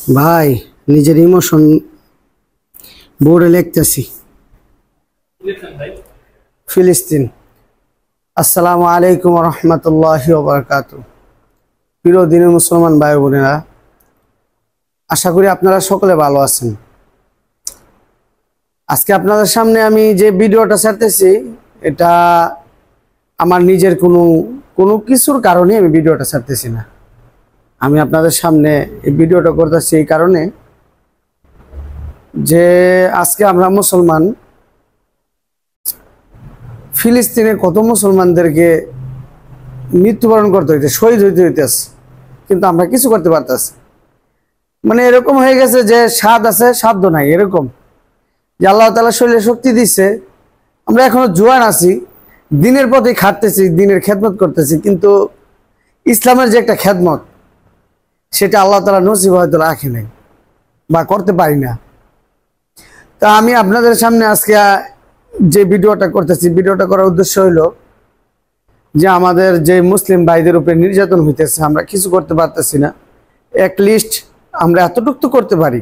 ভাই নিজের ইমোশন বোর্ডে লিখতেছি। ফিলিস্তিন। আসসালামু আলাইকুম রহমতুল্লাহি ওয়া বারাকাতুহু। প্রিয় দিনের মুসলমান ভাই বোনেরা, আশা করি আপনারা সকলে ভালো আছেন। আজকে আপনাদের সামনে আমি যে ভিডিওটা ছাড়তেছি, এটা আমার নিজের কোনো কিছুর কারণে আমি ভিডিওটা ছাড়তেছি না। আমি আপনাদের সামনে এই ভিডিওটা করতেছি এই কারণে যে আজকে আমরা মুসলমান, ফিলিস্তিনে কত মুসলমানদেরকে মৃত্যুবরণ করতে হইতে, শহীদ হইতে হইতেছে, কিন্তু আমরা কিছু করতে পারতেছি। মানে এরকম হয়ে গেছে যে স্বাদ আছে সাধ্য নাই, এরকম যে আল্লাহ তাআলা শরীরে শক্তি দিচ্ছে, আমরা এখনো জোয়ান আছি, দিনের পথে খাটতেছি, দিনের খেদমত করতেছি, কিন্তু ইসলামের যে একটা খেদমত সেটা আল্লাহ তাআলা নসিব হয়তো রাখে নাই বা করতে পারি না। তা আমি আপনাদের সামনে আজকে যে ভিডিওটা করতেছি, ভিডিওটা করার উদ্দেশ্য হইল যে আমাদের যে মুসলিম ভাইদের উপরে নির্যাতন হইতেছে, আমরা কিছু করতে পারতেছি না। লিস্ট আমরা এতটুকু তো করতে পারি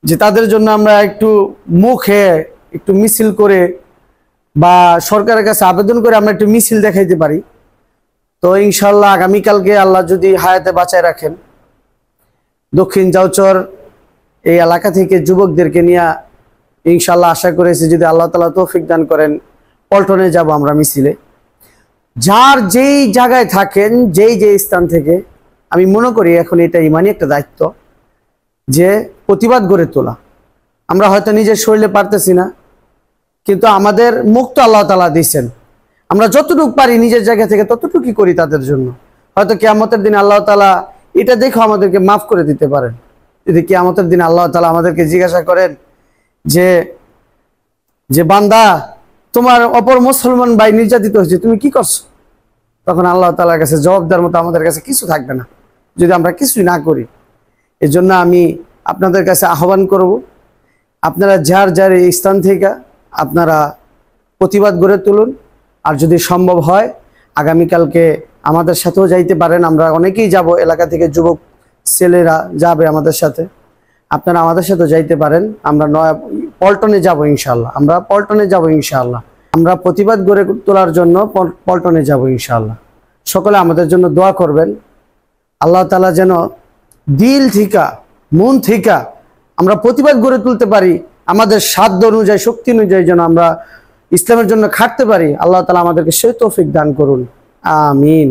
যে তাদের জন্য আমরা একটু মুখে একটু মিছিল করে বা সরকারের কাছে আবেদন করে আমরা একটু মিছিল দেখাইতে পারি। তো ইনশাল্লাহ আগামীকালকে আল্লাহ যদি হায়াতে বাঁচায় রাখেন, দক্ষিণ জাউচর এই এলাকা থেকে যুবকদেরকে নিয়ে ইনশাল্লাহ আশা করেছি যদি আল্লাহ তাআলা তৌফিক দান করেন, পল্টনে যাব আমরা মিছিলে। যার যেই জায়গায় থাকেন, যেই স্থান থেকে, আমি মনে করি এখন এটা ইমানি একটা দায়িত্ব যে প্রতিবাদ গড়ে তোলা। আমরা হয়তো নিজের শরীরে পারতেছি না, কিন্তু আমাদের মুক্ত আল্লাহ তাআলা দিয়েছেন, আমরা যতটুকু পারি নিজের জায়গা থেকে ততটুকুই করি তাদের জন্য। হয়তো কিয়ামতের দিন আল্লাহ তাআলা এটা দেখো আমাদেরকে মাফ করে দিতে পারেন। যদি কিয়ামতের দিন আল্লাহ তাআলা আমাদেরকে জিজ্ঞাসা করেন যে বান্দা, তোমার অপর মুসলমান ভাই নির্যাতিত হয়েছে, তুমি কি করছো? তখন আল্লাহ তাআলার কাছে জবাব দেওয়ার মতো আমাদের কাছে কিছু থাকবে না, যদি আমরা কিছুই না করি। এই জন্য আমি আপনাদের কাছে আহ্বান করব, আপনারা যার এই স্থান থেকে আপনারা প্রতিবাদ গড়ে তুলুন। আর যদি সম্ভব হয় আগামীকালকে আমাদের সাথেও যাইতে পারেন, আমরা অনেকেই যাব, এলাকা থেকে যুবক ছেলেরা যাবে আমাদের সাথে, আপনারা আমাদের সাথে যাইতে পারেন। আমরা পল্টনে যাব ইনশাআল্লাহ, আমরা পল্টনে যাব ইনশাআল্লাহ, আমরা প্রতিবাদ গড়ে তোলার জন্য পল্টনে যাব ইনশাআল্লাহ। সকলে আমাদের জন্য দোয়া করবেন, আল্লাহ তাআলা যেন দিল থেকে মন থেকে আমরা প্রতিবাদ গড়ে তুলতে পারি, আমাদের সাধ্য অনুযায়ী শক্তি অনুযায়ী যেন আমরা ইসলামের জন্য খাটতে পারি। আল্লাহ তাআলা আমাদেরকে সেই তৌফিক দান করুন, আমিন।